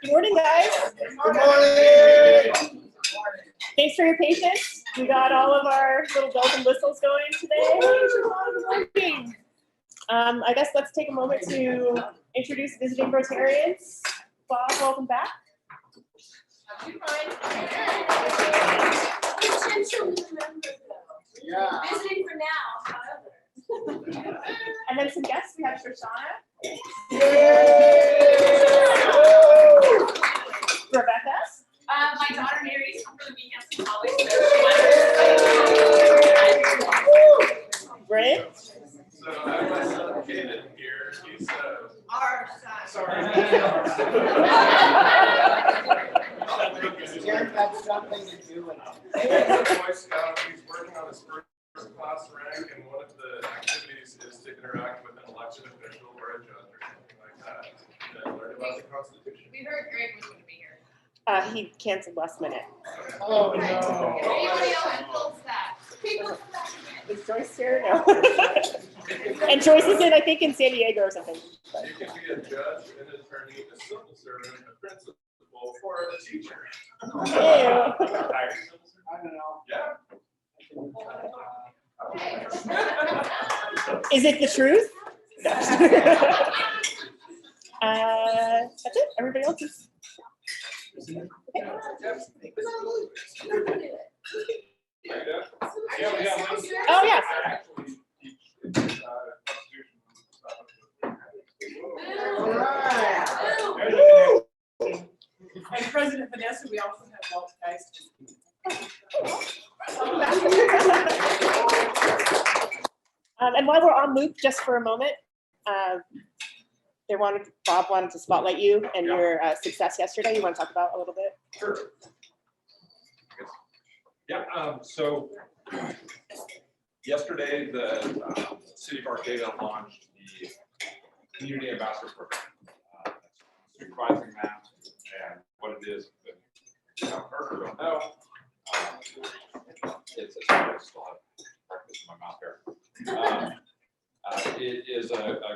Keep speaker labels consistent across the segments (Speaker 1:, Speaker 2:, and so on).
Speaker 1: Good morning, guys.
Speaker 2: Good morning.
Speaker 1: Thanks for your patience. We got all of our little bells and whistles going today. Good morning. I guess let's take a moment to introduce visiting Rotarians. Bob, welcome back.
Speaker 2: Yeah.
Speaker 3: Visiting for now.
Speaker 1: And then some guests. We have Shoshana. Rebecca.
Speaker 3: My daughter Mary's come for the weekend from college.
Speaker 1: Brent.
Speaker 4: So I my son Kaden here. He's
Speaker 3: Our son.
Speaker 2: Jared had something to do with
Speaker 4: He's a Boy Scout. He's working on his first class rank, and one of the activities is to interact with an elected official or a judge or something like that. And learn about the Constitution.
Speaker 3: We heard Greg was going to be here.
Speaker 1: He canceled last minute.
Speaker 2: Oh,
Speaker 3: If
Speaker 2: no.
Speaker 3: anybody else pulls that, people
Speaker 1: Is Joyce here? No. And Joyce is in, I think, in San Diego or something.
Speaker 4: You can be a judge, an attorney, a civil servant, a principal, or a teacher.
Speaker 1: Ew.
Speaker 2: I don't know.
Speaker 4: Yeah.
Speaker 1: Is it the truth? That's it. Everybody else is. Oh, yeah.
Speaker 4: I actually teach Constitution stuff.
Speaker 2: All right.
Speaker 5: And President Vanessa, we also have Walt Geist.
Speaker 1: And while we're on loop, just for a moment, Bob wanted to spotlight you and your success yesterday. You want to talk about a little bit?
Speaker 6: Sure. Yeah, so yesterday the City of Arcadia launched the Community Ambassador Program. Supervising that, and what it is, if you haven't heard or don't know, it's I still have breakfast in my mouth here. It is a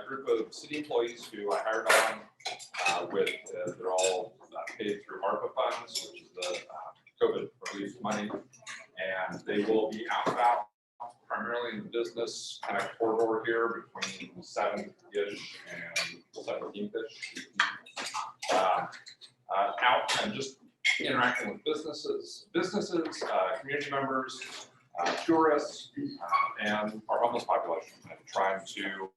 Speaker 6: group of city employees who I hired on with, they're all paid through ARPA funds, which is the COVID relief money, and they will be out and about primarily in the business kind of corridor here between 7th-ish and 17th-ish. Out and just interacting with businesses, community members, tourists, and our homeless population, and trying to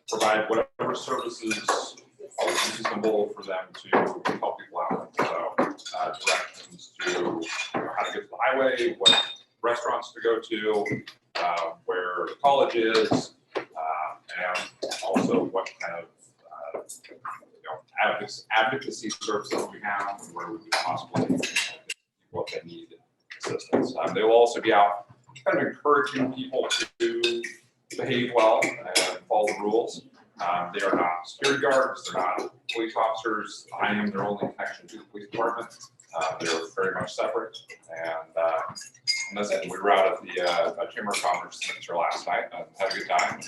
Speaker 6: provide whatever services are reasonable for them to help people out. So directions to how to get to the highway, what restaurants to go to, where the college is, and also what kind of advocacy services we have and where we could possibly what they need assistance. They will also be out kind of encouraging people to behave well and follow the rules. They are not security guards, they're not police officers. I am their only connection to the police department. They're very much separate. And that's it. We were out at the Chamber of Commerce last night and had a good time.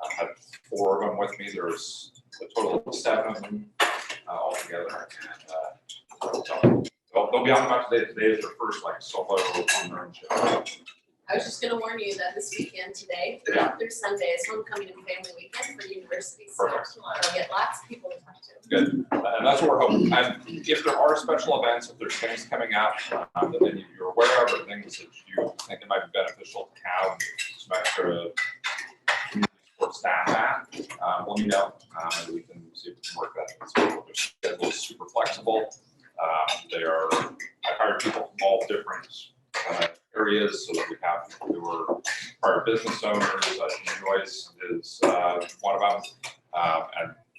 Speaker 6: I had 4 of them with me. There was a total of 7 of them all together. And they'll be out about today. Today is their first solo on their own show.
Speaker 3: I was just going to warn you that this weekend today, through Sunday, is homecoming and family weekend for universities. So you'll get lots of people to talk to.
Speaker 6: Good. And that's what we're hoping. And if there are special events, if there's things coming up that any of you are aware of, or things that you think it might be beneficial to have some extra community support staff at, let me know. And we can see if we can work that. So their schedule is super flexible. I hired people from all different areas, so that we have people who are prior business owners. Joyce is one of them,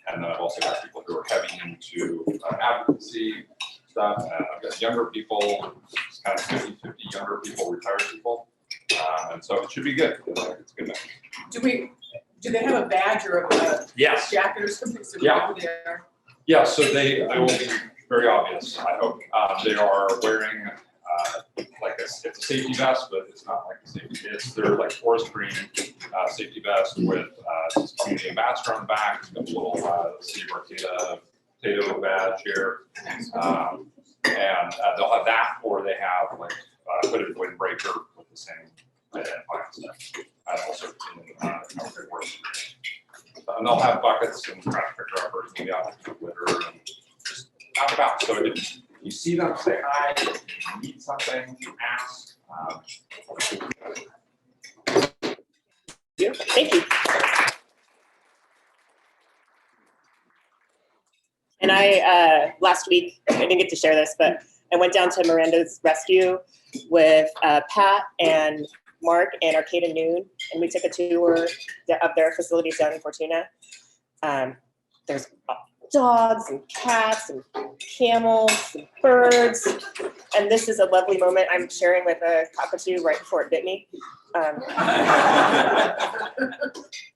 Speaker 6: and then I've also got people who are heavy into advocacy stuff. I've got younger people, it's kind of 50-50 younger people, retired people, and so it should be good. It's good.
Speaker 5: Do they have a badge or a
Speaker 6: Yes.
Speaker 5: jacket or something? So
Speaker 6: Yeah.
Speaker 5: There.
Speaker 6: Yeah, so they will be very obvious, I hope. They are wearing it's a safety vest, but it's not like a safety. They're forest green safety vest with community ambassador on the back. It's got a little City of Arcadia potato badge here. And they'll have that, or they have like hooded windbreaker with the same plans. And also how it works. And they'll have buckets and trash picker uppers and the option litter and just out and about. So if you see them, say hi. If you need something, ask.
Speaker 1: Thank you. And I, last week, I didn't get to share this, but I went down to Miranda's Rescue with Pat and Mark and Arcadia Noon, and we took a tour of their facilities down in Fortuna. There's dogs and cats and camels and birds, and this is a lovely moment I'm sharing with a cockatoo right before it bit me.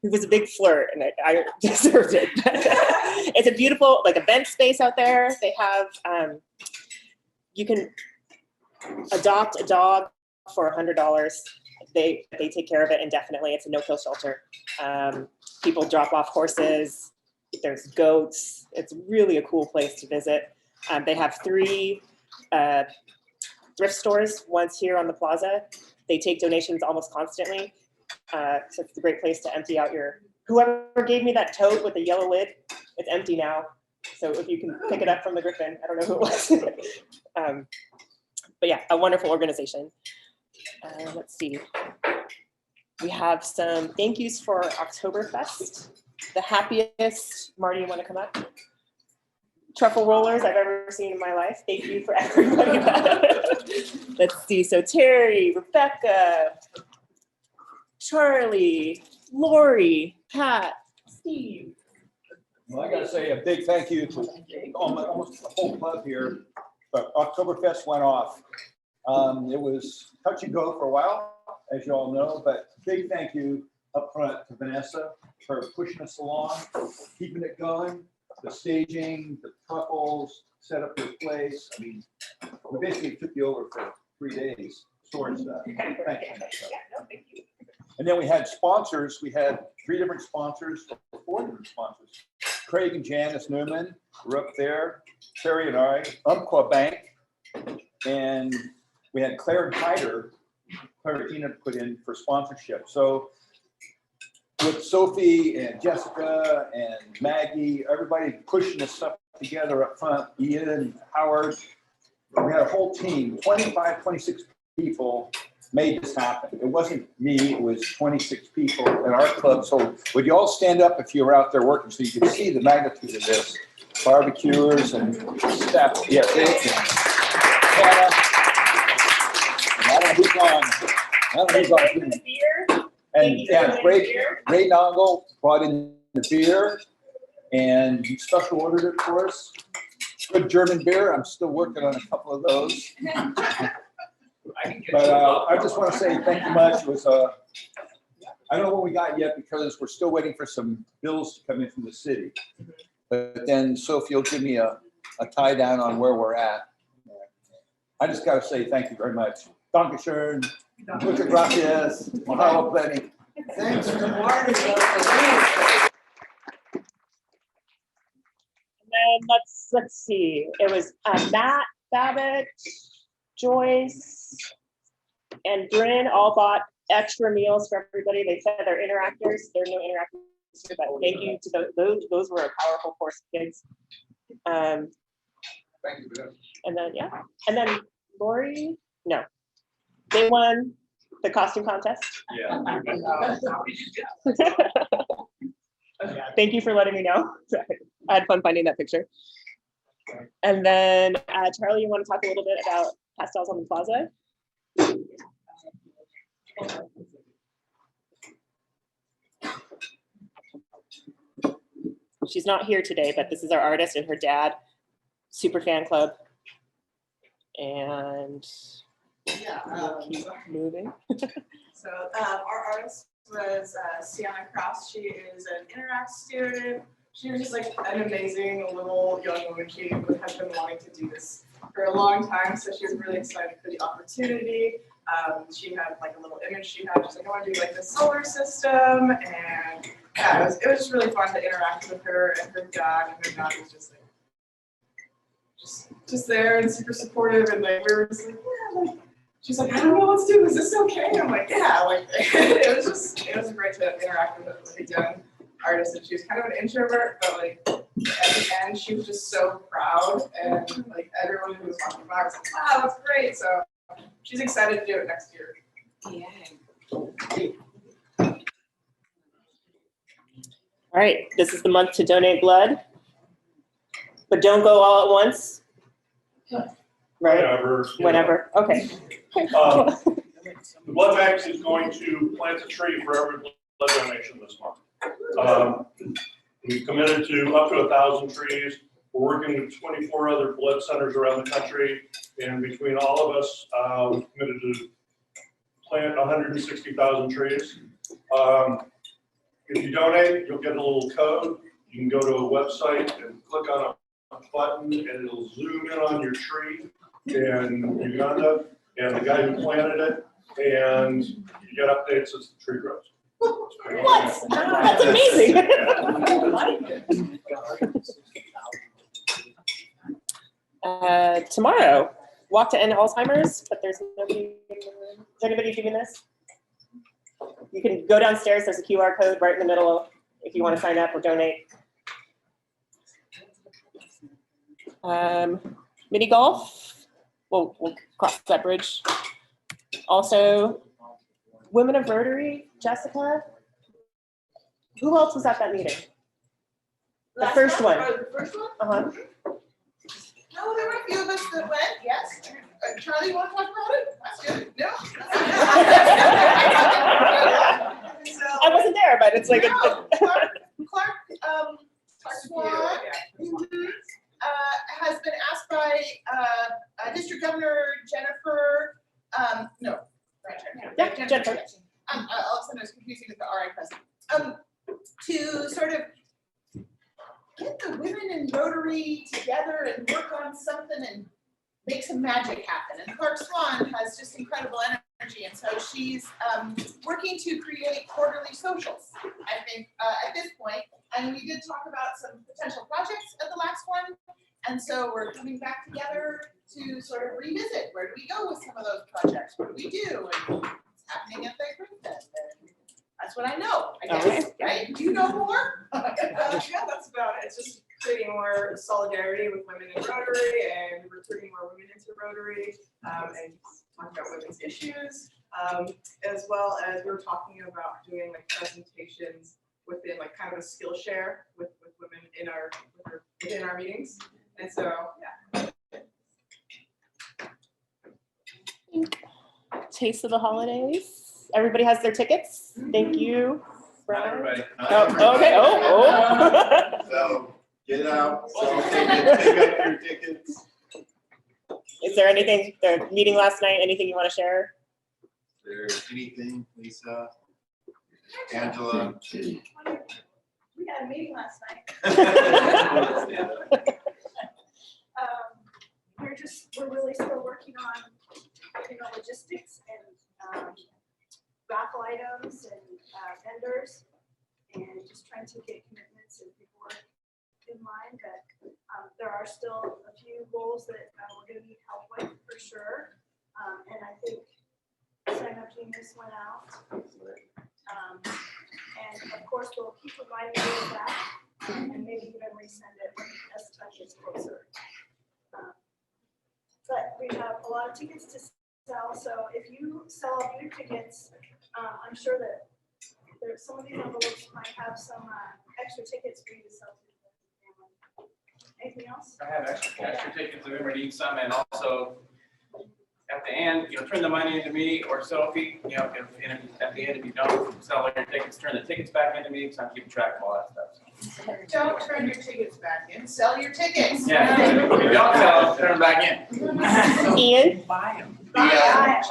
Speaker 1: It was a big flirt, and I deserved it. It's a beautiful, like, event space out there. They have, you can adopt a dog for $100. They take care of it indefinitely. It's a no-kill shelter. People drop off horses. There's goats. It's really a cool place to visit. They have 3 thrift stores. One's here on the Plaza. They take donations almost constantly. So it's a great place to empty out your, whoever gave me that tote with the yellow lid, it's empty now. So if you can pick it up from the Griffin, I don't know who it was. But yeah, a wonderful organization. Let's see. We have some thank yous for Oktoberfest. The happiest, Marty, you want to come up? Truffle rollers I've ever seen in my life. Thank you for everybody. Let's see. So Terry, Rebecca, Charlie, Lori, Pat, Steve.
Speaker 7: Well, I gotta say a big thank you to almost the whole club here, but Oktoberfest went off. It was touch and go for a while, as you all know, but big thank you up front to Vanessa for pushing us along, keeping it going, the staging, the truffles, set up your place. I mean, we basically took you over for 3 days, storage stuff. Thank you. And then we had sponsors. We had 3 different sponsors, 4 different sponsors. Craig and Janice Newman were up there, Terry and I, Umpqua Bank, and we had Claire and Hyder, Claire Tina put in for sponsorship. So with Sophie and Jessica and Maggie, everybody pushing this stuff together up front, Ian, Howard, we had a whole team, 25, 26 people made this happen. It wasn't me, it was 26 people in our club. So would you all stand up if you were out there working so you could see the magnitude of this? Barbecuers and staff, yeah, Dick and Hannah. I don't know who's on. I don't know who's on.
Speaker 1: The beer.
Speaker 7: And yeah, Ray Nongle brought in the beer and he special ordered it for us. Good German beer. I'm still working on a couple of those. But I just want to say thank you much. It was I don't know what we got yet because we're still waiting for some bills to come in from the city. But then Sophie will give me a tie down on where we're at. I just got to say thank you very much. Dankeschön. Muchas gracias. Mahalo plenty.
Speaker 2: Thanks for the party.
Speaker 1: And then let's see. It was Matt, Babbitt, Joyce, and Bryn all bought extra meals for everybody. They fed their interactors. There are no interactors, but thank you to those were a powerful force of kids.
Speaker 6: Thank you.
Speaker 1: And then and then Lori, no, they won the costume contest.
Speaker 6: Yeah.
Speaker 1: Thank you for letting me know. I had fun finding that picture. And then Charlie, you want to talk a little bit about Pastels on the Plaza? She's not here today, but this is our artist and her dad, super fan club. And we'll keep moving.
Speaker 5: So our artist was Sienna Cross. She is an Interact student. She was just like an amazing little young woman. She has been wanting to do this for a long time, so she was really excited for the opportunity. She had like a little image she had. She's like, I want to do like the solar system, and yeah, it was just really fun to interact with her and her dad. And her dad was just like just there and super supportive, and like we were just like, yeah, like she's like, I don't know what to do. Is this okay? And I'm like, yeah, like it was great to interact with a young artist, and she was kind of an introvert, but like at the end she was just so proud, and like everyone who was walking by was like, wow, that's great. So she's excited to do it next year.
Speaker 1: All right, this is the month to donate blood, but don't go all at once. Right, whenever, okay.
Speaker 8: The blood bank is going to plant a tree for every blood donation this month. We've committed to up to 1,000 trees. We're working with 24 other blood centers around the country, and between all of us, we've committed to plant 160,000 trees. If you donate, you'll get a little code. You can go to a website and click on a button, and it'll zoom in on your tree in Uganda and the guy who planted it, and you get updates as the tree grows.
Speaker 1: What? That's amazing. Tomorrow, walk to end Alzheimer's, but there's nobody. Is anybody doing this? You can go downstairs. There's a QR code right in the middle if you want to sign up or donate. Mini golf. We'll cross that bridge. Also, Women of Rotary, Jessica. Who else was at that meeting? The first one.
Speaker 9: The first one?
Speaker 1: Uh-huh.
Speaker 9: No, there were a few of us that went, yes. Charlie, you want to talk about it? That's good. No?
Speaker 1: I wasn't there, but it's like
Speaker 9: No, Clark Swan has been asked by District Governor Jennifer, no, right,
Speaker 1: Yeah, Jennifer.
Speaker 9: All of a sudden I was confusing with the RI president. To sort of get the women in Rotary together and work on something and make some magic happen. And Clark Swan has just incredible energy, and so she's working to create quarterly socials, I think, at this point. And we did talk about some potential projects at the last one, and so we're coming back together to sort of revisit, where do we go with some of those projects? What do we do? And what's happening at the group then? That's what I know, I guess, right? Do you know more?
Speaker 5: Yeah, that's about it. It's just creating more solidarity with women in Rotary and recruiting more women into Rotary, and talking about women's issues, as well as we were talking about doing like presentations within like kind of a skill share with women within our meetings. And so, yeah.
Speaker 1: Taste of the holidays. Everybody has their tickets. Thank you.
Speaker 2: Not everybody.
Speaker 1: Oh, okay. Oh.
Speaker 2: So get out, sell tickets, pick up your tickets.
Speaker 1: Is there anything, the meeting last night, anything you want to share?
Speaker 2: Is there anything, Lisa, Angela?
Speaker 9: We had a meeting last night. We're really still working on, logistics and raffle items and vendors, and just trying to get commitments and paperwork in mind. But there are still a few goals that we're going to need help with for sure. And I think sign up genius went out. And of course, we'll keep reminding you of that, and maybe even resend it as time gets closer. But we have a lot of tickets to sell, so if you sell a few tickets, I'm sure that some of these envelopes might have some extra tickets for you to sell to the family. Anything else?
Speaker 10: I have extra tickets if anybody needs some, and also at the end, turn the money into me, or Sophie, at the end, if you don't sell all your tickets, turn the tickets back into me, because I'm keeping track of all that stuff.
Speaker 9: Don't turn your tickets back in, sell your tickets.
Speaker 10: Yeah, if you don't sell, turn them back in.
Speaker 1: Ian?
Speaker 10: Buy them.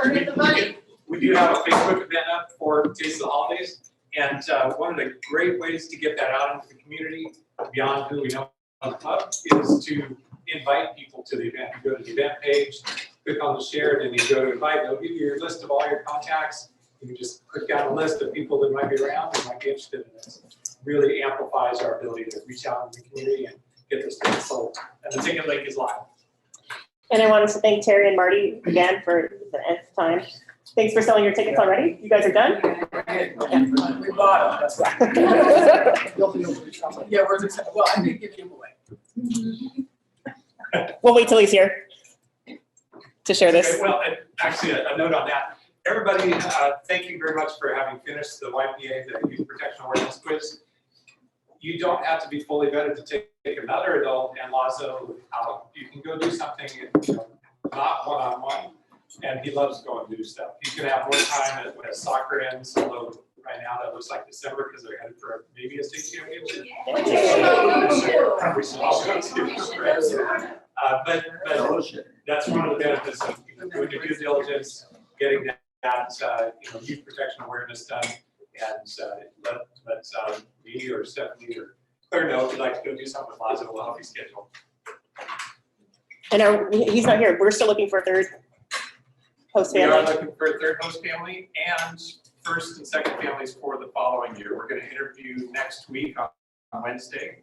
Speaker 9: Turn in the money.
Speaker 11: We do have a Facebook event up for Taste of the Holidays, and one of the great ways to get that out into the community, beyond who we know on the club, is to invite people to the event. You go to the event page, click on the share, and then you go to invite. They'll give you your list of all your contacts. You can just click down a list of people that might be around and might be interested in this. Really amplifies our ability to reach out in the community and get this thing sold. And the ticket link is live.
Speaker 1: And I wanted to thank Terry and Marty again for the nth time. Thanks for selling your tickets already. You guys are done?
Speaker 5: We bought them. Yeah, we're just, well, I did give you away.
Speaker 1: We'll wait till he's here to share
Speaker 11: Okay,
Speaker 1: this.
Speaker 11: well, actually, a note on that. Everybody, thank you very much for having finished the YPA, the Youth Protection Awareness Quiz. You don't have to be fully vetted to take another adult and Lazo out. You can go do something, not one-on-one, and he loves going to do stuff. He's gonna have more time when soccer ends, although right now that looks like December because they're headed for maybe a state championship. We should all go to. But that's one of the benefits of doing your due diligence, getting that youth protection awareness done, and let me or Stephanie or Claire know if you'd like to go do something with Lazo. We'll help you schedule.
Speaker 1: And he's not here. We're still looking for a third host
Speaker 11: We are
Speaker 1: family.
Speaker 11: looking for a third host family and first and second families for the following year. We're going to interview next week on Wednesday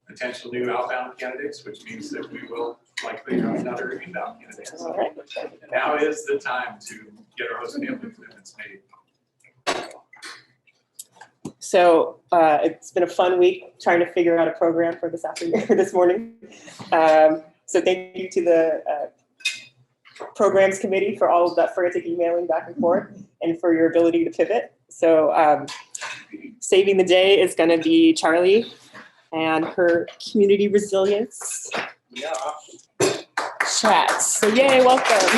Speaker 11: potential new outbound candidates, which means that we will likely have another inbound candidate.
Speaker 1: All right.
Speaker 11: And now is the time to get our host family commitments made.
Speaker 1: So it's been a fun week trying to figure out a program for this afternoon, this morning. So thank you to the programs committee for all of that frantic emailing back and forth and for your ability to pivot. So saving the day is going to be Charli and her community resilience chat. So yay, welcome.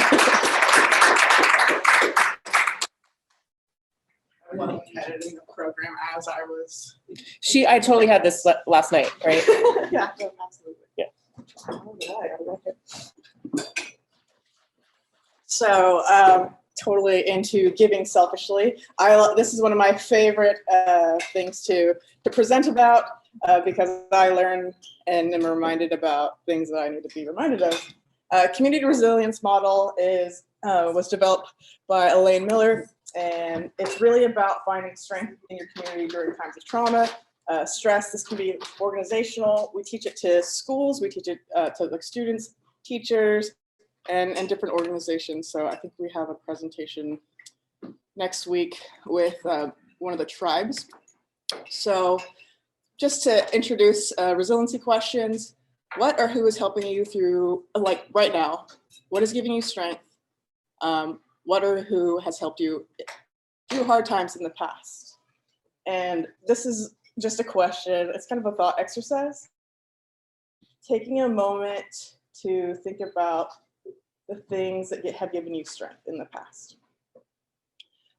Speaker 5: Well, editing the program as I was.
Speaker 1: I totally had this last night, right?
Speaker 5: Yeah, absolutely.
Speaker 1: Yeah.
Speaker 5: So totally into giving selfishly. This is one of my favorite things to present about because I learn and am reminded about things that I need to be reminded of. Community resilience model was developed by Elaine Miller, and it's really about finding strength in your community during times of trauma, stress. This can be organizational. We teach it to schools. We teach it to like students, teachers, and different organizations. So I think we have a presentation next week with one of the tribes. So just to introduce resiliency questions, what or who is helping you through, like right now, what is giving you strength? What or who has helped you through hard times in the past? And this is just a question. It's kind of a thought exercise. Taking a moment to think about the things that have given you strength in the past.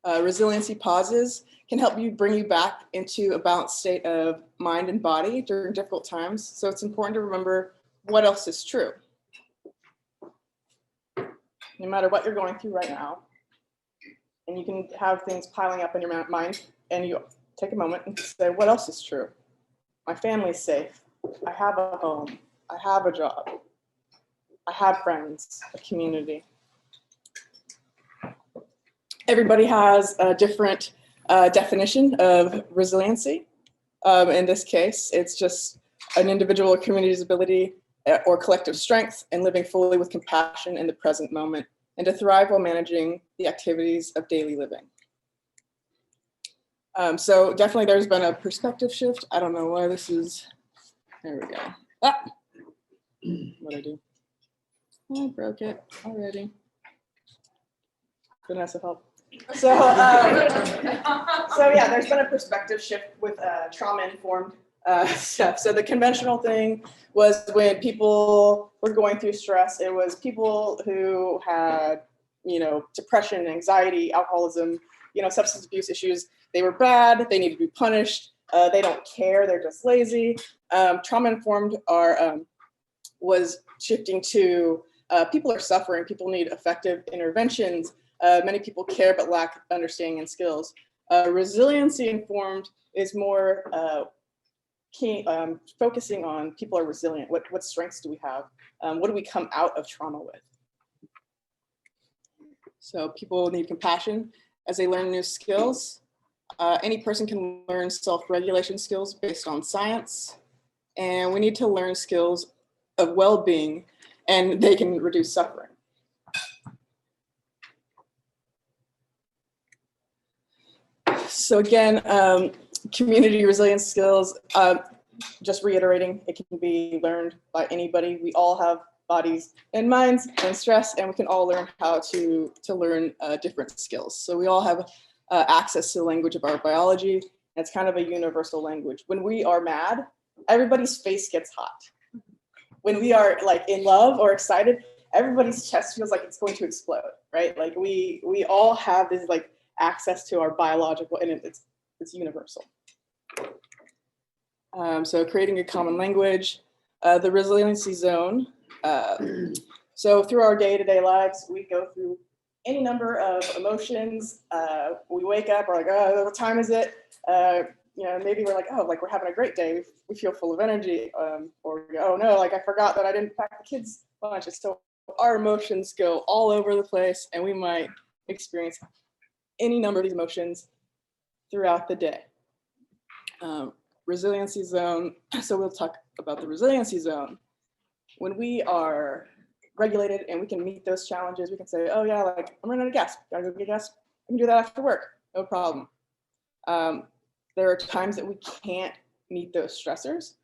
Speaker 5: Resiliency pauses can help you bring you back into a balanced state of mind and body during difficult times. So it's important to remember what else is true. No matter what you're going through right now, and you can have things piling up in your mind, and you take a moment and say, what else is true? My family's safe. I have a home. I have a job. I have friends, a community. Everybody has a different definition of resiliency. In this case, it's just an individual or community's ability or collective strength and living fully with compassion in the present moment and to thrive while managing the activities of daily living. So definitely there's been a perspective shift. I don't know why this is, there we go. Ah, what'd I do? I broke it already. Vanessa, help. So yeah, there's been a perspective shift with trauma-informed stuff. So the conventional thing was when people were going through stress, it was people who had, depression, anxiety, alcoholism, substance abuse issues. They were bad, they need to be punished, they don't care, they're just lazy. Trauma-informed was shifting to people are suffering, people need effective interventions. Many people care but lack understanding and skills. Resiliency informed is more focusing on people are resilient. What strengths do we have? What do we come out of trauma with? So people need compassion as they learn new skills. Any person can learn self-regulation skills based on science. And we need to learn skills of well-being
Speaker 12: and they can reduce suffering. So again, community resilience skills, just reiterating, it can be learned by anybody. We all have bodies and minds and stress, and we can all learn how to learn different skills. So we all have access to the language of our biology. It's kind of a universal language. When we are mad, everybody's face gets hot. When we are like in love or excited, everybody's chest feels like it's going to explode, right? Like we all have this like access to our biological, and it's universal. So creating a common language, the Resiliency Zone. So through our day-to-day lives, we go through any number of emotions. We wake up, we're like, oh, what time is it? You know, maybe we're like, oh, like we're having a great day. We feel full of energy. Or oh no, like I forgot that I didn't pack the kids' lunches. So our emotions go all over the place, and we might experience any number of these emotions throughout the day. Resiliency Zone. So we'll talk about the Resiliency Zone. When we are regulated and we can meet those challenges, we can say, oh yeah, like I'm running out of gas, gotta go get gas. I can do that after work, no problem. There are times that we can't meet those stressors.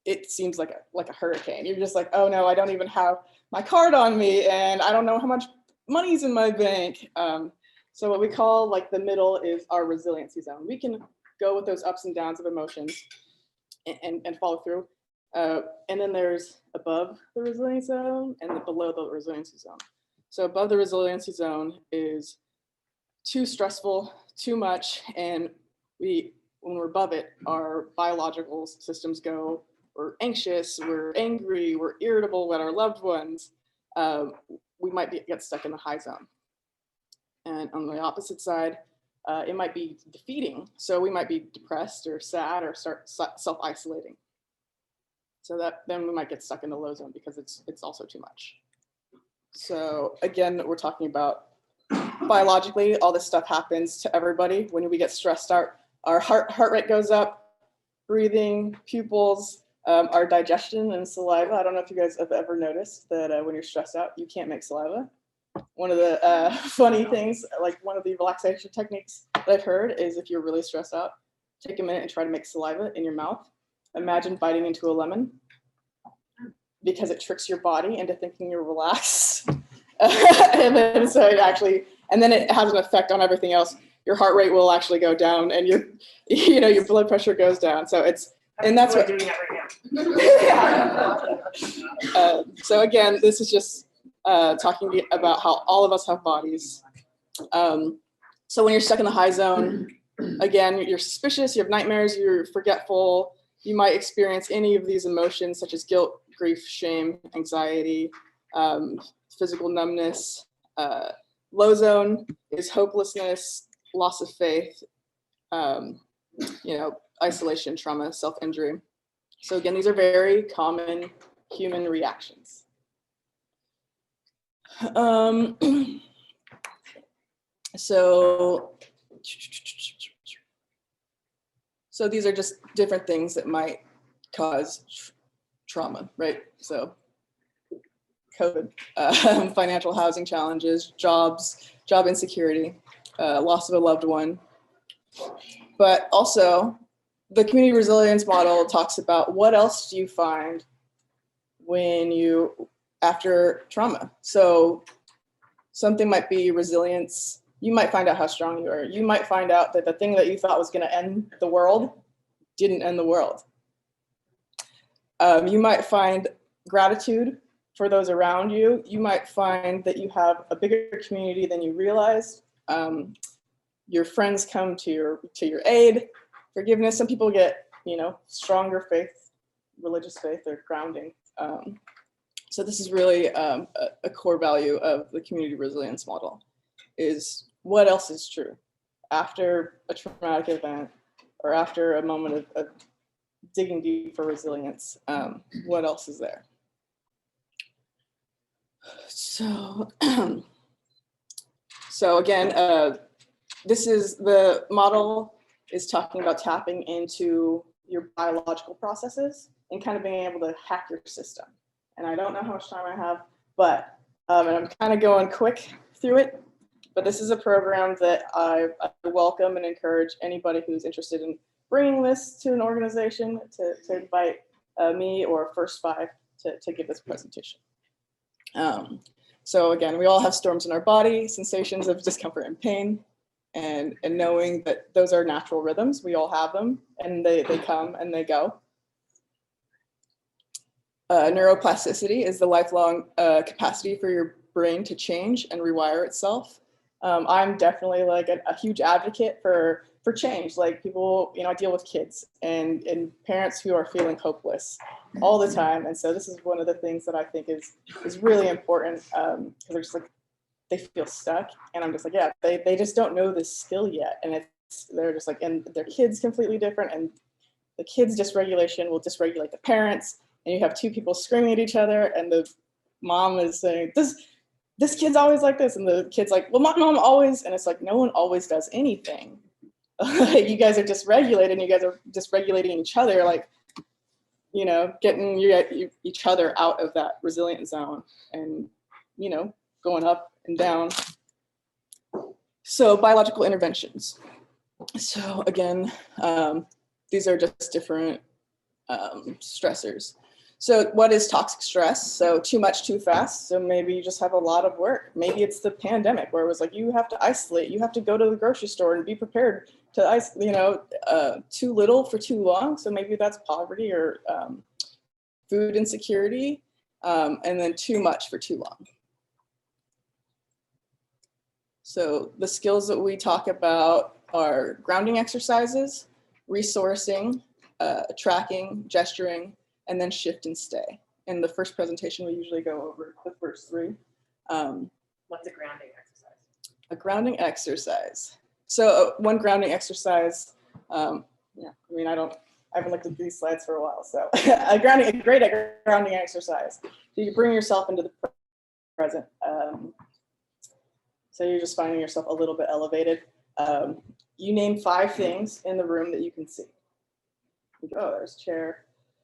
Speaker 12: It seems like a hurricane. You're just like, oh no, I don't even have my card on me, and I don't know how much money's in my bank. So what we call like the middle is our resiliency zone. We can go with those ups and downs of emotions and follow through. And then there's above the resilience zone and below the resiliency zone. So above the resiliency zone is too stressful, too much, and when we're above it, our biological systems go, we're anxious, we're angry, we're irritable with our loved ones. We might get stuck in the high zone. And on the opposite side, it might be defeating. So we might be depressed or sad or start self-isolating. So then we might get stuck in the low zone because it's also too much. So again, we're talking about biologically, all this stuff happens to everybody. When we get stressed out, our heart rate goes up, breathing, pupils, our digestion and saliva. I don't know if you guys have ever noticed that when you're stressed out, you can't make saliva. One of the funny things, like one of the relaxation techniques that I've heard is if you're really stressed out, take a minute and try to make saliva in your mouth. Imagine biting into a lemon, because it tricks your body into thinking you're relaxed. And then so it actually, and then it has an effect on everything else. Your heart rate will actually go down, and your blood pressure goes down. So and that's what.
Speaker 1: Doing that right now.
Speaker 12: So again, this is just talking about how all of us have bodies. So when you're stuck in the high zone, again, you're suspicious, you have nightmares, you're forgetful, you might experience any of these emotions such as guilt, grief, shame, anxiety, physical numbness. Low zone is hopelessness, loss of faith, isolation, trauma, self-injury. So again, these are very common human reactions. So these are just different things that might cause trauma, right? So COVID, financial housing challenges, job insecurity, loss of a loved one. But also the community resilience model talks about what else do you find after trauma. So something might be resilience. You might find out how strong you are. You might find out that the thing that you thought was going to end the world didn't end the world. You might find gratitude for those around you. You might find that you have a bigger community than you realized. Your friends come to your aid, forgiveness. Some people get, stronger faith, religious faith, or grounding. So this is really a core value of the community resilience model, is what else is true after a traumatic event or after a moment of digging deep for resilience. What else is there? So again, this is the model is talking about tapping into your biological processes and kind of being able to hack your system and I don't know how much time I have, but, and I'm kind of going quick through it, but this is a program that I welcome and encourage anybody who's interested in bringing this to an organization to invite me or First Five to give this presentation. So again, we all have storms in our body, sensations of discomfort and pain, and knowing that those are natural rhythms. We all have them, and they come and they go. Neuroplasticity is the lifelong capacity for your brain to change and rewire itself. I'm definitely like a huge advocate for change. Like people, you know, I deal with kids and parents who are feeling hopeless all the time. And so this is one of the things that I think is really important, because they're just like, they feel stuck. And I'm just like, yeah, they just don't know this skill yet. And they're just like, and their kid's completely different. And the kid's dysregulation will dysregulate the parents. And you have two people screaming at each other. And the mom is saying, this kid's always like this. And the kid's like, well, my mom always, and it's like, no one always does anything. You guys are dysregulated and you guys are dysregulating each other, like, you know, getting each other out of that resilient zone and, you know, going up and down. So biological interventions. So again, these are just different stressors. So what is toxic stress? So too much, too fast. So maybe you just have a lot of work. Maybe it's the pandemic where it was like, you have to isolate, you have to go to the grocery store and be prepared to isolate, you know, too little for too long. So maybe that's poverty or food insecurity, and then too much for too long. So the skills that we talk about are grounding exercises, resourcing, tracking, gesturing, and then shift and stay. In the first presentation, we usually go over the first three.
Speaker 1: What's a grounding exercise?
Speaker 12: A grounding exercise. So one grounding exercise, yeah, I mean, I haven't looked at these slides for a while. So a great grounding exercise. So you bring yourself into the present. So you're just finding yourself a little bit elevated. You name 5 things in the room that you can see. You go, oh, there's a chair.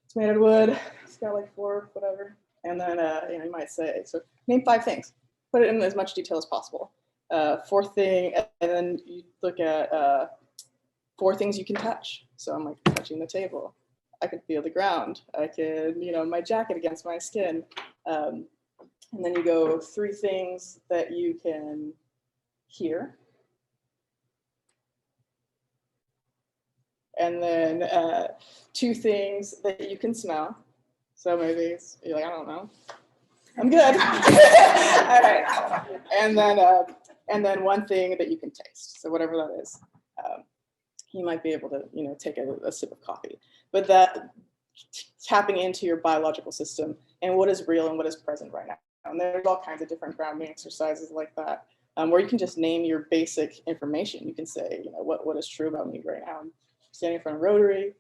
Speaker 12: It's made of wood. It's got like 4, whatever. And then you know, you might say, so name 5 things. Put it in as much detail as possible. 4th thing, and then you look at 4 things you can touch. So I'm like touching the table. I could feel the ground. I could, you know, my jacket against my skin. And then you go 3 things that you can hear. And then 2 things that you can smell. So maybe you're like, I don't know. I'm good. All right. And then 1 thing that you can taste. So whatever that is, you might be able to, you know, take a sip of coffee. But that tapping into your biological system and what is real and what is present right now. And there's all kinds of different grounding exercises like that, where you can just name your basic information. You can say, you know, what is true about me right now. I'm standing in front of Rotary.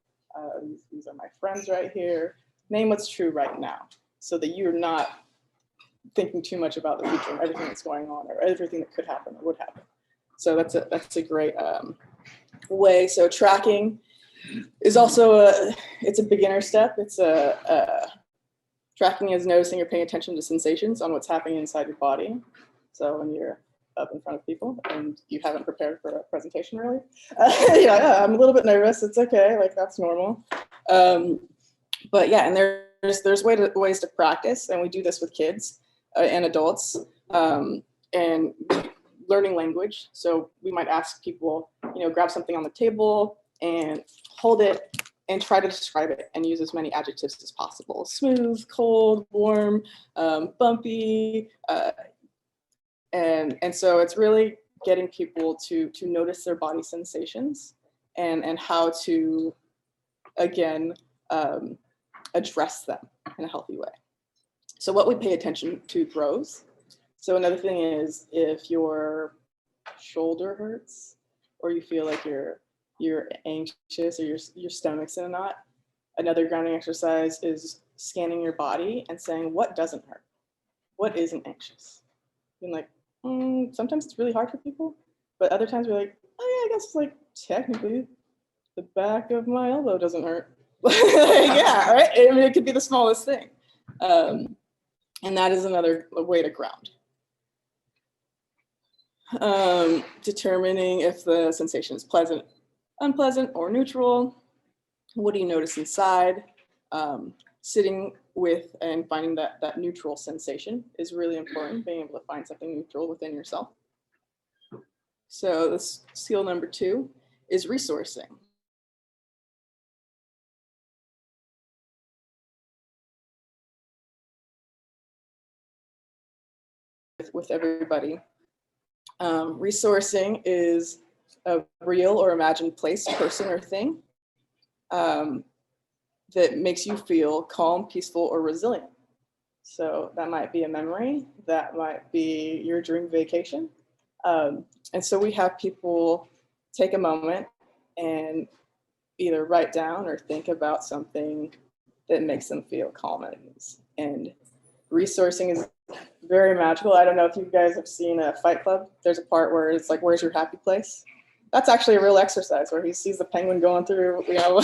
Speaker 12: These are my friends right here. Name what's true right now, so that you're not thinking too much about the future and everything that's going on or everything that could happen or would happen. So that's a great way. So tracking is also it's a beginner step. It's tracking is noticing or paying attention to sensations on what's happening inside your body. So when you're up in front of people and you haven't prepared for a presentation really, yeah, I'm a little bit nervous. It's okay, like that's normal. But yeah, and there's ways to practice, and we do this with kids and adults, and learning language. So we might ask people, you know, grab something on the table and hold it and try to describe it and use as many adjectives as possible. Smooth, cold, warm, bumpy. And so it's really getting people to notice their body sensations and how to, again, address them in a healthy way. So what we pay attention to grows. So another thing is if your shoulder hurts or you feel like you're anxious or your stomach's in a knot, another grounding exercise is scanning your body and saying, what doesn't hurt? What isn't anxious? And like, sometimes it's really hard for people, but other times we're like, oh yeah, I guess like technically the back of my elbow doesn't hurt. Yeah, right? I mean, it could be the smallest thing. And that is another way to ground. Determining if the sensation is pleasant, unpleasant, or neutral. What do you notice inside? Sitting with and finding that neutral sensation is really important, being able to find something neutral within yourself. So this skill number 2 is resourcing. With everybody. Resourcing is a real or imagined place, person, or thing that makes you feel calm, peaceful, or resilient. So that might be a memory, that might be your dream vacation. And so we have people take a moment and either write down or think about something that makes them feel calm at ease. And resourcing is very magical. I don't know if you guys have seen a Fight Club. There's a part where it's like, where's your happy place? That's actually a real exercise where he sees the penguin going through, you know,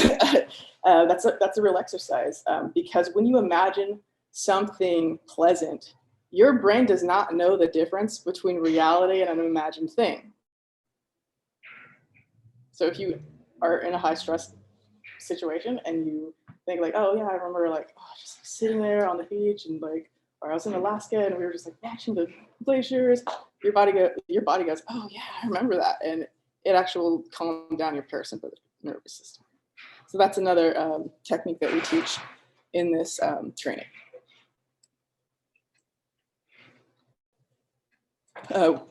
Speaker 12: that's a real exercise. Because when you imagine something pleasant, your brain does not know the difference between reality and an imagined thing. So if you are in a high stress situation and you think like, oh yeah, I remember like, oh, just sitting there on the beach and like, or I was in Alaska and we were just like matching the glaciers, your body goes, oh yeah, I remember that. And it actually will calm down your parasympathetic nervous system. So that's another technique that we teach in this training.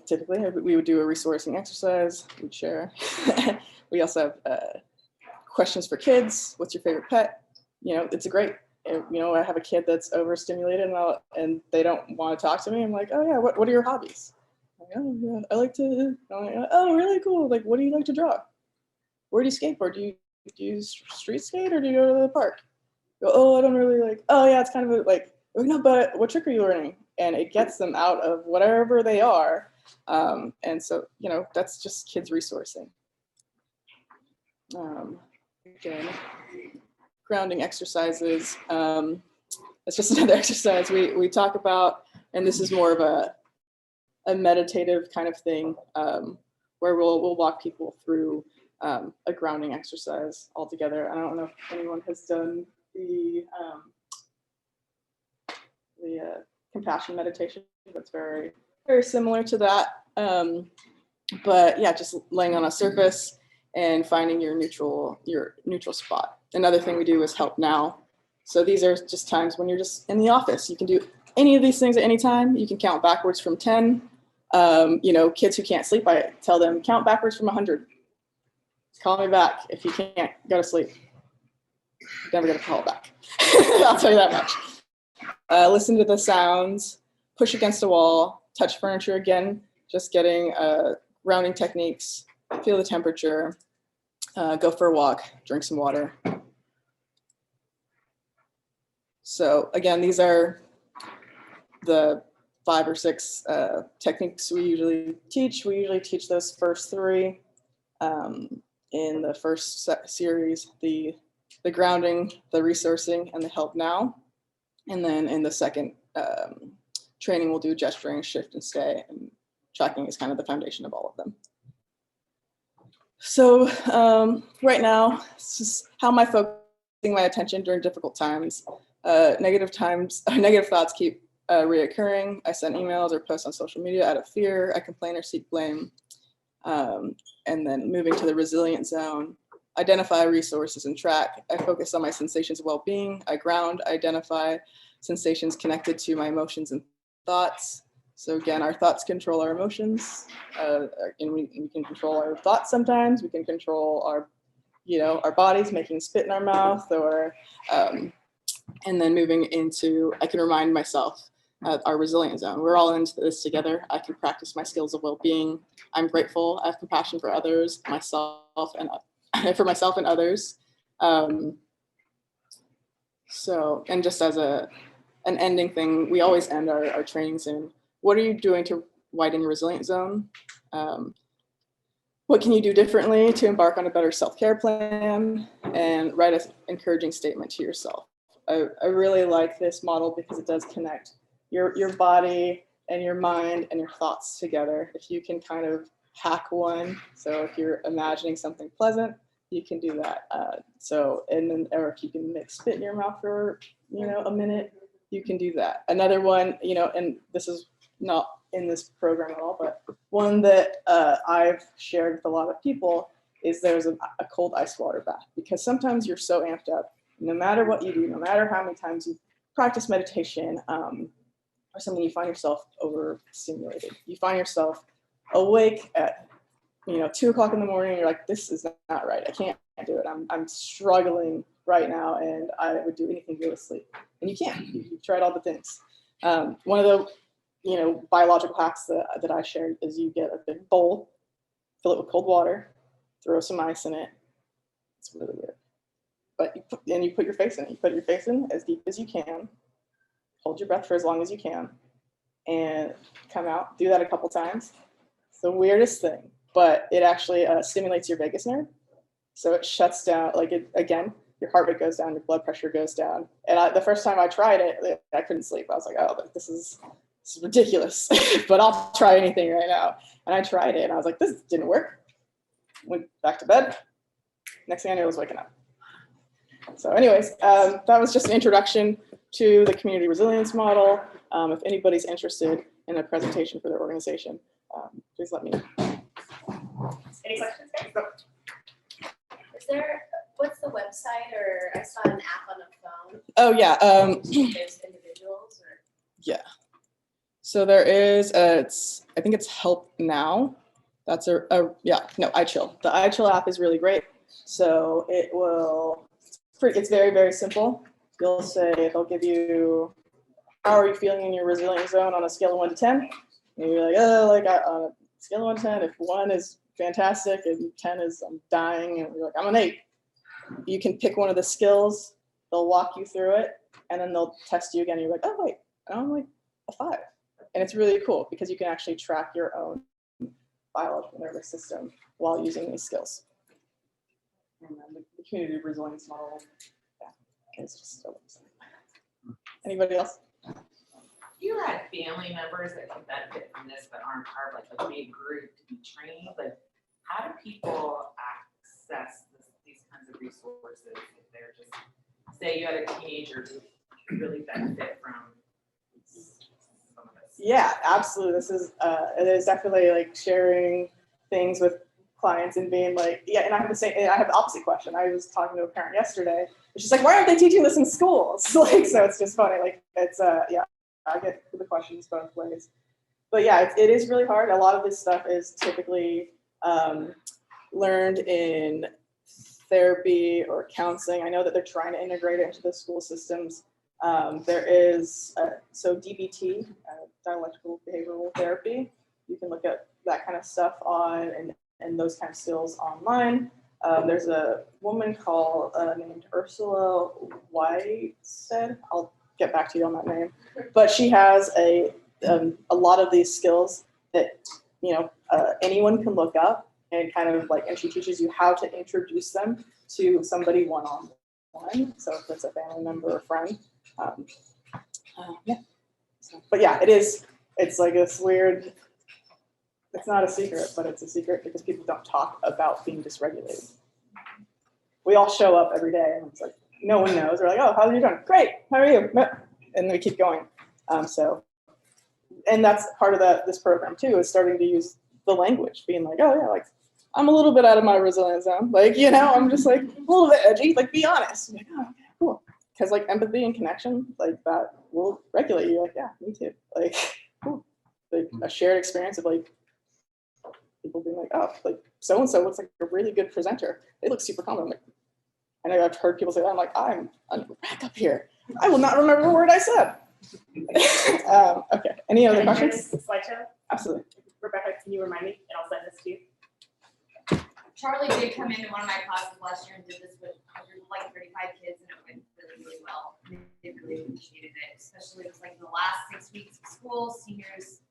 Speaker 12: Typically, we would do a resourcing exercise, we'd share. We also have questions for kids. What's your favorite pet? You know, it's a great, you know, I have a kid that's overstimulated and they don't want to talk to me. I'm like, oh yeah, what are your hobbies? Like, oh yeah, I like to, oh really cool. Like, what do you like to draw? Where do you skateboard? Do you street skate or do you go to the park? Go, oh, I don't really like, oh yeah, it's kind of like, no, but what trick are you learning? And it gets them out of whatever they are. And so, you know, that's just kids resourcing. Again, grounding exercises. It's just another exercise we talk about, and this is more of a meditative kind of thing where we'll walk people through a grounding exercise all together. I don't know if anyone has done the compassion meditation. That's very, very similar to that. But yeah, just laying on a surface and finding your neutral spot. Another thing we do is help now. So these are just times when you're just in the office. You can do any of these things at any time. You can count backwards from 10. You know, kids who can't sleep, I tell them count backwards from 100. Call me back if you can't go to sleep. You're never gonna call back. I'll tell you that much. Listen to the sounds, push against a wall, touch furniture again, just getting grounding techniques, feel the temperature, go for a walk, drink some water. So again, these are the 5 or 6 techniques we usually teach. We usually teach those first 3 in the first series, the grounding, the resourcing, and the help now. And then in the second training, we'll do gesturing, shift, and stay. And tracking is kind of the foundation of all of them. So right now, it's just how am I focusing my attention during difficult times? Negative thoughts keep reoccurring. I send emails or post on social media out of fear. I complain or seek blame. And then moving to the resilient zone, identify resources and track. I focus on my sensations of well-being. I ground, identify sensations connected to my emotions and thoughts. So again, our thoughts control our emotions, and we can control our thoughts sometimes. We can control our, you know, our bodies making spit in our mouth, or and then moving into, I can remind myself our resilient zone. We're all into this together. I can practice my skills of well-being. I'm grateful. I have compassion for others, myself, and for myself and others. So, and just as an ending thing, we always end our trainings in, what are you doing to widen your resilient zone? What can you do differently to embark on a better self-care plan? And write an encouraging statement to yourself. I really like this model because it does connect your body and your mind and your thoughts together. If you can kind of hack one, so if you're imagining something pleasant, you can do that. And then, or if you can spit in your mouth for, a minute, you can do that. Another one, and this is not in this program at all, but one that I've shared with a lot of people is there's a cold ice water bath, because sometimes you're so amped up, no matter what you do, no matter how many times you practice meditation or something, you find yourself overstimulated. You find yourself awake at 2 o'clock in the morning. You're like, this is not right. I can't do it. I'm struggling right now, and I would do anything to go to sleep. And you can't. You've tried all the things. One of the biological hacks that I shared is you get a big bowl, fill it with cold water, throw some ice in it. It's really weird. But you put your face in it. You put your face in as deep as you can. Hold your breath for as long as you can, and come out. Do that a couple times. It's the weirdest thing, but it actually stimulates your vagus nerve. So it shuts down, again, your heart rate goes down, your blood pressure goes down. And the first time I tried it, I couldn't sleep. I was like, oh, this is ridiculous, but I'll try anything right now. And I tried it, and I was like, this didn't work. Went back to bed. Next thing I knew, I was waking up. So anyways, that was just an introduction to the community resilience model. If anybody's interested in a presentation for their organization, please let me know.
Speaker 1: Any questions, guys?
Speaker 3: What's the website, or I saw an app on the phone?
Speaker 12: Oh yeah.
Speaker 3: There's individuals or?
Speaker 12: Yeah. So there is, I think it's Help Now. That's iChill. The iChill app is really great. So it's very, very simple. They'll give you, how are you feeling in your resilience zone on a scale of 1 to 10? And you're like, on a scale of 1 to 10, if 1 is fantastic and 10 is I'm dying, and you're like, I'm an 8. You can pick one of the skills, they'll walk you through it, and then they'll test you again. You're like, oh wait, I'm like a 5. And it's really cool because you can actually track your own biological nervous system while using these skills. And then the community resilience model, it's just so exciting. Anybody else?
Speaker 13: You had family members that can benefit from this but aren't part of like a big group to be trained. Like, how do people access these kinds of resources if they're just, say you had a teenager who really benefit from some of this?
Speaker 12: Yeah, absolutely. It is definitely like sharing things with clients and being like, yeah, and I have the opposite question. I was talking to a parent yesterday, and she's like, why aren't they teaching this in schools? So it's just funny. It's I get the questions both ways. But yeah, it is really hard. A lot of this stuff is typically learned in therapy or counseling. I know that they're trying to integrate it into the school systems. There is, DBT, dialectical behavioral therapy. You can look at that kind of stuff on and those kind of skills online. There's a woman called named Ursula Widen. I'll get back to you on that name. But she has a lot of these skills that anyone can look up and and she teaches you how to introduce them to somebody one-on-one. So if it's a family member or friend, yeah. But yeah, it's like this weird. It's not a secret, but it's a secret because people don't talk about being dysregulated. We all show up every day, and it's like no one knows. We're like, oh, how are you doing? Great. How are you? And we keep going. And that's part of this program too, is starting to use the language, being like, oh yeah, like I'm a little bit out of my resilience zone. I'm just like a little bit edgy. Like, be honest. I'm like, oh, okay, cool. Because empathy and connection, that will regulate you. Like, yeah, me too. Cool. A shared experience of people being like, oh, so and so looks like a really good presenter. They look super calm. I'm like, I know I've heard people say that. I'm like, I'm under wreck up here. I will not remember the word I said. Okay. Any other questions?
Speaker 1: Slideshow?
Speaker 12: Absolutely.
Speaker 1: Rebecca, can you remind me? And I'll send this to you.
Speaker 14: Charlie did come into one of my classes last year and did this with 35 kids, and it went really, really well. They really appreciated it, especially it's the last 6 weeks of school. Seniors,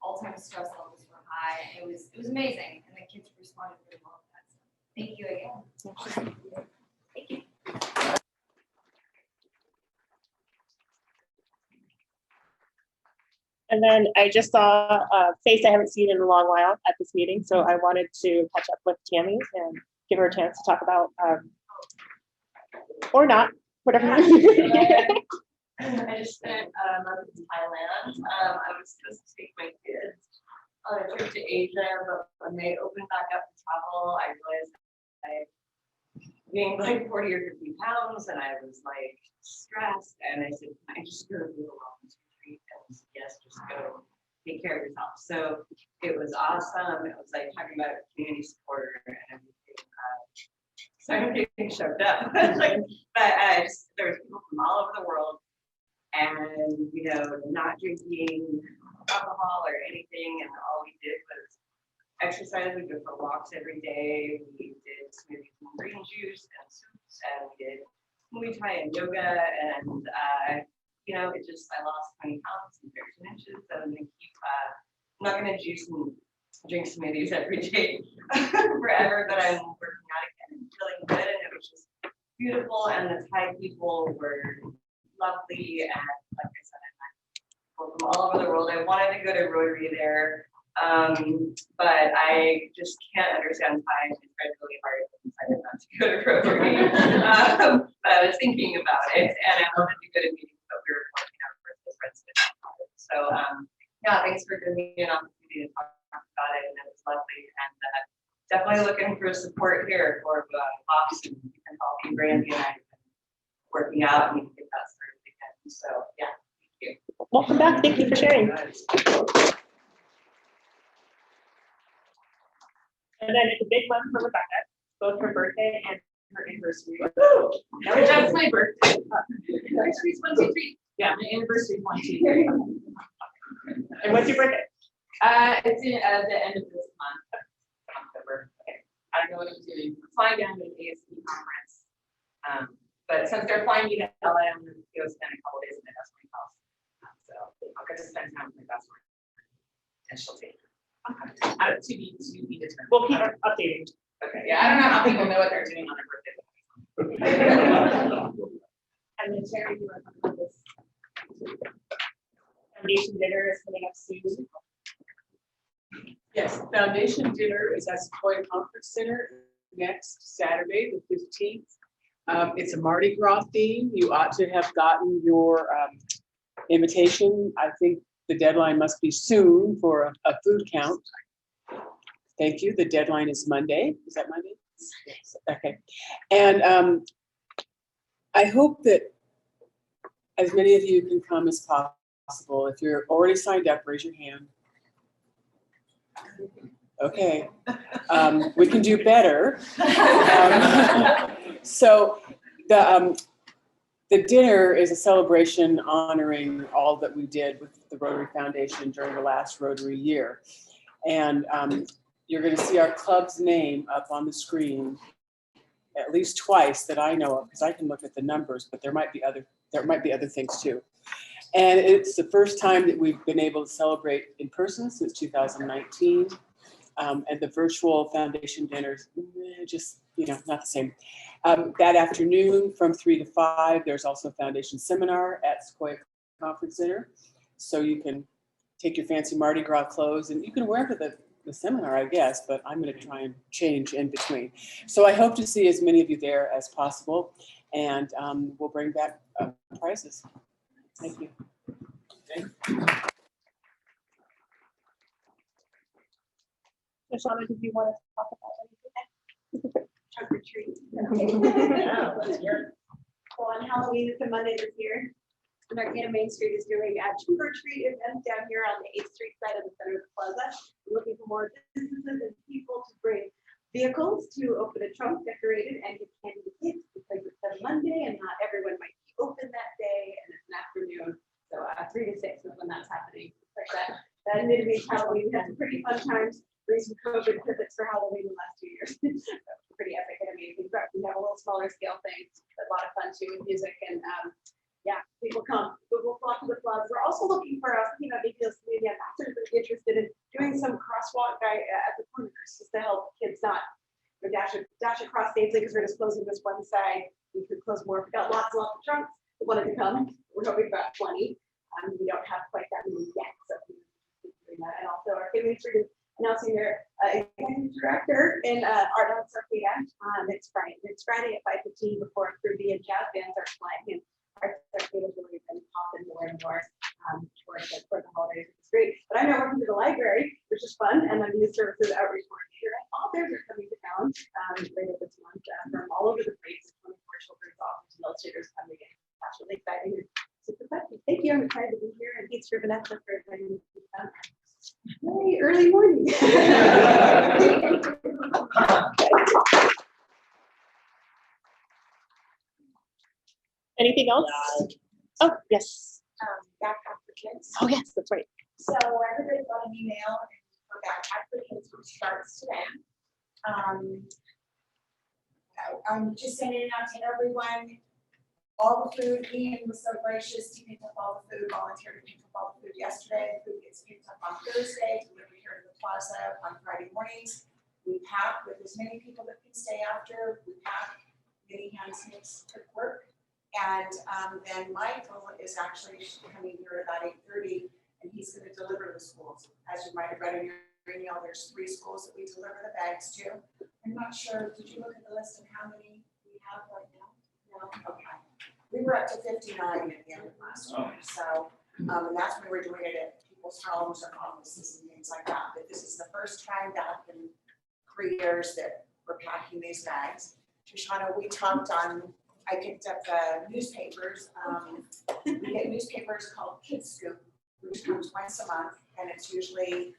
Speaker 14: all-time stress levels were high. It was amazing, and the kids responded really well to that. So thank you again. Thank you.
Speaker 1: And then I just saw a face I haven't seen in a long while at this meeting, so I wanted to catch up with Tammy and give her a chance to talk about, or not, whatever.
Speaker 15: I just spent a month in Thailand. I was supposed to take my kids on a trip to Asia, but when they opened back up to travel, I realized I gained like 40 or 50 pounds, and I was like stressed. And I said, "Can I just go to the wellness retreat?" And yes, just go take care of yourself. So it was awesome. It was like talking about community support and everything. So I'm getting shoved up. Like, but there was people from all over the world, and not drinking alcohol or anything, and all we did was exercise. We go for walks every day. We did smoothies and green juice and soups, and we did Muay Thai and yoga, and it just, I lost 20 pounds and 13 inches. So I'm gonna keep. I'm not gonna juice and drink smoothies every day forever, but I'm working out again and feeling good, and it was just beautiful. And the Thai people were lovely, and like I said, I met people from all over the world. I wanted to go to Rotary there, but I just can't understand Thai. I tried really hard and decided not to go to Rotary. But I was thinking about it, and I wanted to go to meetings, but we were working out for this resident. So yeah, thanks for giving me an opportunity to talk about it, and it was lovely. And definitely looking for support here for Fox and Healthy Brandy, and I've been working out and we can get that started again. So yeah, thank you.
Speaker 1: Welcome back. Thank you for sharing. And then it's a big month for Rebecca, both her birthday and her anniversary.
Speaker 13: That's my birthday. Anniversary's 1, 2, 3. Yeah, my anniversary is 1, 2, 3.
Speaker 1: And what's your birthday?
Speaker 13: It's in the end of this month, October. Okay. I don't know what I'm doing. I'm flying down to an ASP conference. But since they're flying me to LA, I'm going to go spend a couple days in my best friend's house. So I'll get to spend time with my best friend. And she'll take me. To be determined.
Speaker 1: We'll keep updating.
Speaker 13: Okay. Yeah, I don't know how people know what they're doing on their birthday.
Speaker 1: And then Sherry, you want to talk about this? Foundation dinner is coming up soon.
Speaker 16: Yes, foundation dinner is at Sequoia Conference Center next Saturday, the 15th. It's a Mardi Gras theme. You ought to have gotten your invitation. I think the deadline must be soon for a food count. Thank you. The deadline is Monday. Is that Monday? Yes. Okay. And I hope that as many of you can come as possible. If you're already signed up, raise your hand. Okay. We can do better. So the dinner is a celebration honoring all that we did with the Rotary Foundation during the last Rotary year. And you're going to see our club's name up on the screen at least twice that I know of, because I can look at the numbers, but there might be other things too. And it's the first time that we've been able to celebrate in person since 2019. And the virtual foundation dinners, just, not the same. That afternoon from 3 to 5, there's also a foundation seminar at Sequoia Conference Center. So you can take your fancy Mardi Gras clothes and you can wear to the seminar, I guess, but I'm going to try and change in between. So I hope to see as many of you there as possible, and we'll bring back prizes. Thank you.
Speaker 1: Shauna, did you want to talk about anything?
Speaker 17: Trunk or treat. Well, on Halloween, it's a Monday this year. And Arcadia Main Street is doing a trunk or treat event down here on the 8th Street side of the center of the Plaza. We're looking for more businesses and people to bring vehicles to open a trunk decorated and give candy to kids, because it's a Monday and not everyone might be open that day, and it's an afternoon. So 3 to 6 is when that's happening. Like that midweek Halloween, we had some pretty fun times. Raised some COVID tickets for Halloween the last 2 years. Pretty epic and amazing. But we have a little smaller scale thing, but a lot of fun too with music, and yeah, people come. We'll flock to the clubs. We're also looking for maybe those community ambassadors that are interested in doing some crosswalk at the corners, just to help kids not dash across safely, because we're just closing this one side. We could close more. We've got lots and lots of trunks that wanted to come. We're hoping about 20. We don't have quite that many yet, so if you doing that. And also our family street is announcing their executive director in Art Arts Arcadia. It's Friday at 5:15 before Caribbean jazz bands are playing. And Arts Arcadia has really been popping more and more for the holidays. It's great. But I'm now working for the library, which is fun, and I'm youth services outreach coordinator. And authors are coming to town later this month from all over the place. 24 children's authors and illustrators coming in. That's really exciting. Super fun. Thank you. I'm excited to be here, and thanks for Vanessa for inviting me to come. Hey, early morning.
Speaker 1: Anything else? Oh, yes.
Speaker 17: Backpack for kids.
Speaker 1: Oh, yes, that's right.
Speaker 18: So everybody got an email for Backpack for Kids, which starts today. I'm just sending it out to everyone. All the food, Ian was so gracious to pick up all the food, volunteered to pick up all the food yesterday. Food gets picked up on Thursday, delivered here to the Plaza on Friday mornings. We pack with as many people that can stay after. We pack, many hands makes quick work. And then Michael is actually coming here at about 8:30, and he's going to deliver the schools. As you might have read in your email, there's 3 schools that we deliver the bags to. I'm not sure, did you look at the list of how many we have right now? No? Okay. We were up to 59 at the end of last year, so, and that's when we were doing it at people's homes or offices and things like that. But this is the first time back in 3 years that we're packing these bags. Shoshana, we talked on, I picked up the newspapers. We get newspapers called Kids Scoop, which comes once a month, and it's usually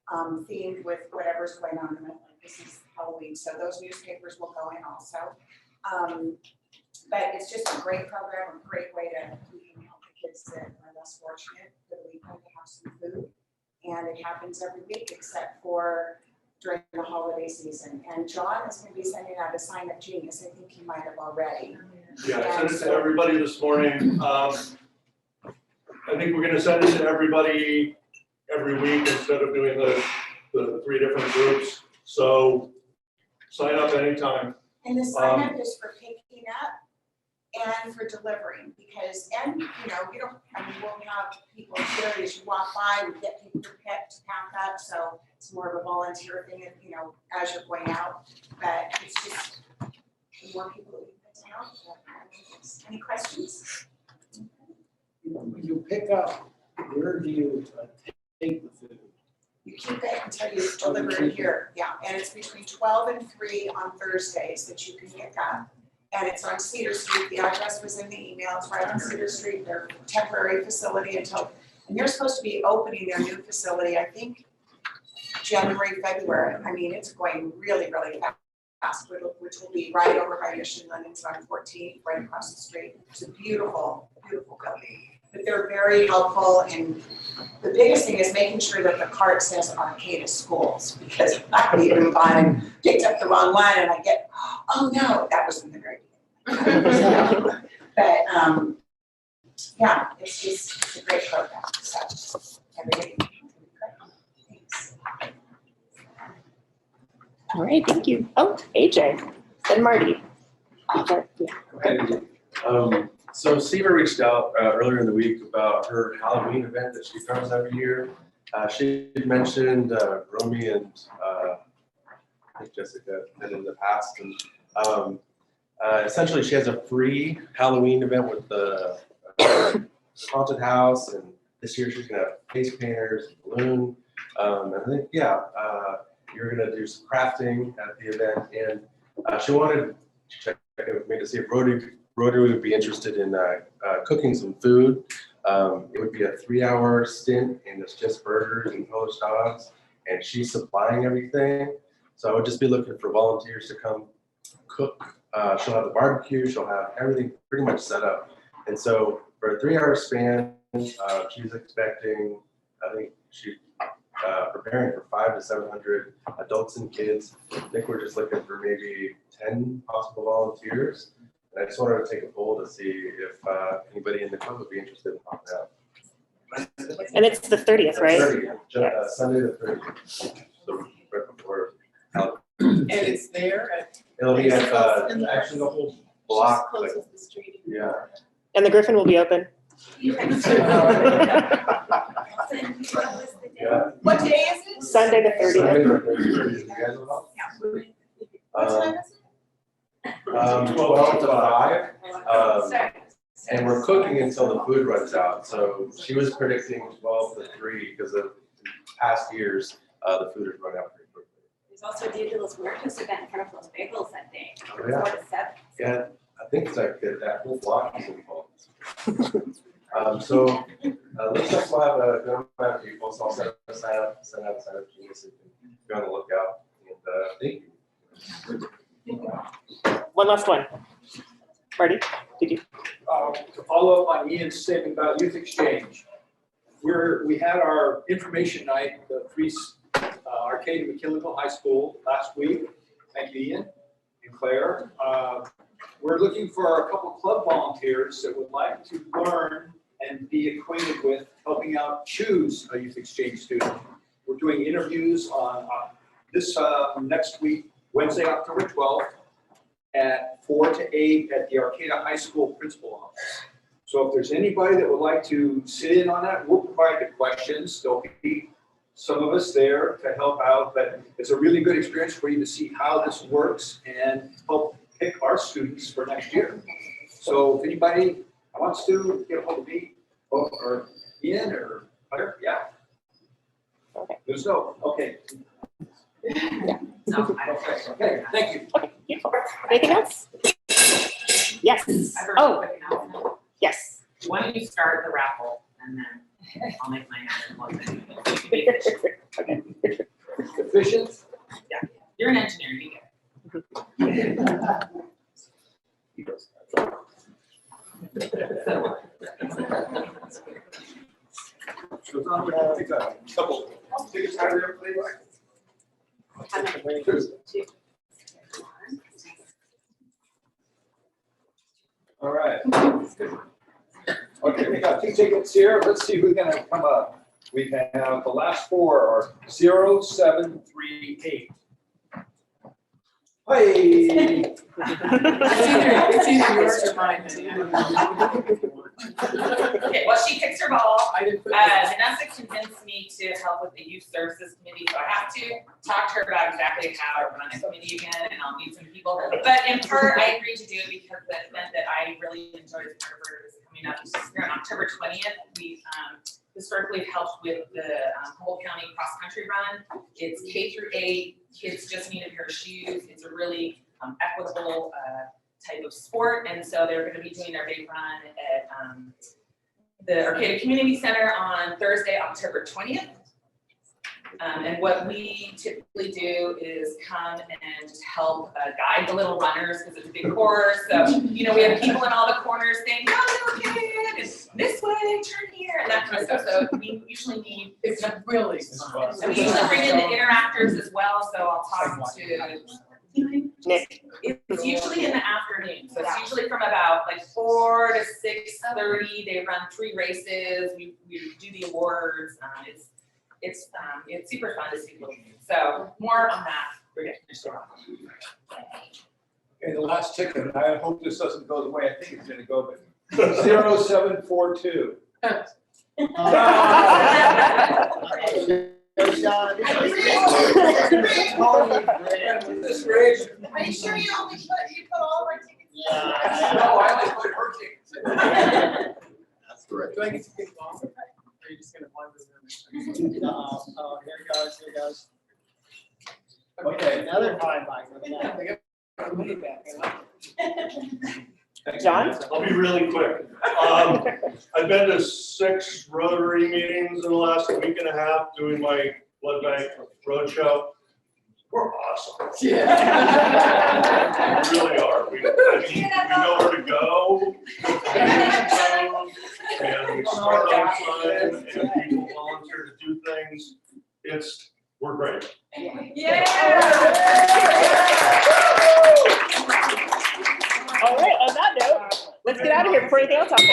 Speaker 18: themed with whatever's going on in the month. Like this is Halloween, so those newspapers will go in also. But it's just a great program, a great way to help the kids that are less fortunate for the weekend to have some food. And it happens every week except for during the holiday season. And John is going to be sending out a sign up genius. I think he might have already.
Speaker 8: Yeah, I sent it to everybody this morning. I think we're going to send it to everybody every week instead of doing the 3 different groups. So sign up anytime.
Speaker 18: And the sign up is for picking up and for delivering, because, and you know, we don't, I mean, we'll have people here as you walk by, we get people to pack up, so it's more of a volunteer thing, and you know, as you're going out, but it's just more people that we can to help. Any questions?
Speaker 19: When you pick up, where do you take the food?
Speaker 18: You keep it until you deliver it here, yeah, and it's between 12 and 3 on Thursdays that you can pick up. And it's on Cedar Street. The address was in the email. It's right on Cedar Street, their temporary facility until, and they're supposed to be opening their new facility, I think, January, February. I mean, it's going really, really fast, which will be right over by Mission London's on 14, right across the street. It's a beautiful, beautiful building. But they're very helpful, and the biggest thing is making sure that the cart says Arcadia Schools, because I've even picked up the wrong one and I get, oh no, that was in the very beginning. But yeah, it's a great program. So everybody, thanks.
Speaker 1: All right, thank you. Oh, AJ, then Marty.
Speaker 20: So Siva reached out earlier in the week about her Halloween event that she throws every year. She had mentioned Romy and I think Jessica and in the past. And essentially she has a free Halloween event with the haunted house, and this year she's gonna have face painters, balloon. And I think, you're gonna do some crafting at the event, and she wanted to check in with me to see if Rotary would be interested in cooking some food. It would be a 3-hour stint, and it's just burgers and Polish dogs, and she's supplying everything. So I would just be looking for volunteers to come cook. She'll have the barbecue, she'll have everything pretty much set up. And so for a 3-hour span, she's expecting, I think she's preparing for 500 to 700 adults and kids. I think we're just looking for maybe 10 possible volunteers. And I just wanted to take a poll to see if anybody in the club would be interested in popping out.
Speaker 1: And it's the 30th, right?
Speaker 20: 30th, Sunday the 30th. So right before Halloween.
Speaker 9: And it's there at.
Speaker 20: It'll be at
Speaker 9: actually
Speaker 20: the whole block.
Speaker 9: Closes
Speaker 20: Like,
Speaker 9: the street.
Speaker 20: yeah.
Speaker 1: And the Griffin will be open.
Speaker 20: Yep. Yeah.
Speaker 9: What day is it?
Speaker 1: Sunday the 30th.
Speaker 20: Sunday the 30th. You guys will help?
Speaker 9: What time is it?
Speaker 20: 12 to 5. And we're cooking until the food runs out. So she was predicting 12 to 3 because of past years, the food has run out pretty quickly.
Speaker 17: There's also a D'Angelo's Muertos event in front of Los Bagels that day,
Speaker 20: Oh, yeah.
Speaker 17: 4 to 7.
Speaker 20: Yeah, I think it's like that whole block is involved. So looks like we'll have a good amount of people, so I'll send out a sign up to you so you can be on the lookout. And thank you.
Speaker 1: One last one. Marty, did you?
Speaker 19: To follow up on Ian's statement about youth exchange, we had our information night, the Arcadia McKilligal High School last week. Thank you, Ian and Claire. We're looking for a couple club volunteers that would like to learn and be acquainted with helping out choose a youth exchange student. We're doing interviews on this next week, Wednesday, October 12th, at 4 to 8 at the Arcadia High School principal office. So if there's anybody that would like to sit in on that, we'll provide the questions. There'll be some of us there to help out, but it's a really good experience for you to see how this works and help pick our students for next year. So if anybody wants to get a hold of me or Ian or whatever, yeah.
Speaker 1: Okay.
Speaker 19: There's no, okay.
Speaker 13: No,
Speaker 19: Okay, thank you.
Speaker 1: Okay, beautiful. Anything else? Yes. Oh, yes.
Speaker 13: Why don't you start the raffle and then I'll make my action.
Speaker 1: Okay.
Speaker 19: Efficient?
Speaker 13: Yeah, you're an engineer, you get it.
Speaker 19: So Don, we can take a couple tickets out of there, please. All right. Okay, we got 2 tickets here. Let's see who's gonna come up. We have the last 4 are 0738. Hey.
Speaker 13: It's either yours or mine. Okay, well, she picks her ball. Vanessa convinced me to help with the youth services committee, so I have to talk to her about exactly how to run a committee again, and I'll meet some people. But in part, I agreed to do it because the event that I really enjoyed as part of her is coming up here on October 20th. We historically helped with the Humboldt County cross country run. It's K through 8. Kids just need a pair of shoes. It's a really equitable type of sport, and so they're going to be doing their big run at the Arcadia Community Center on Thursday, October 20th. And what we typically do is come and just help guide the little runners because it's a big course. So, you know, we have people in all the corners saying, "Go, little kid, and this way, turn here," and that kind of stuff. So we usually need,
Speaker 9: It's really fun.
Speaker 13: and we usually bring in the interactors as well. So I'll talk to
Speaker 1: Nick.
Speaker 13: It's usually in the afternoon, so it's usually from about like 4 to 6:30. They run 3 races. We do the awards. It's super fun to see little kids. So more on that. We're getting to start.
Speaker 7: Okay, the last ticket, I hope this doesn't go the way I think it's gonna go, but 0742.
Speaker 19: This rage.
Speaker 9: Are you sure you put all of our tickets?
Speaker 19: No, I only put her tickets.
Speaker 2: That's correct.
Speaker 9: Do I get to pick one? Or are you just gonna wander them? Oh, here it goes.
Speaker 19: Okay.
Speaker 9: Another time back.
Speaker 1: John?
Speaker 8: I'll be really quick. I've been to 6 Rotary meetings in the last week and a half doing my blood bank roadshow. We're awesome.
Speaker 9: Yeah.
Speaker 8: We really are. We know where to go. And we start on time and people volunteer to do things. We're great.
Speaker 1: Yeah. All right, on that note, let's get out of here before anything else happens.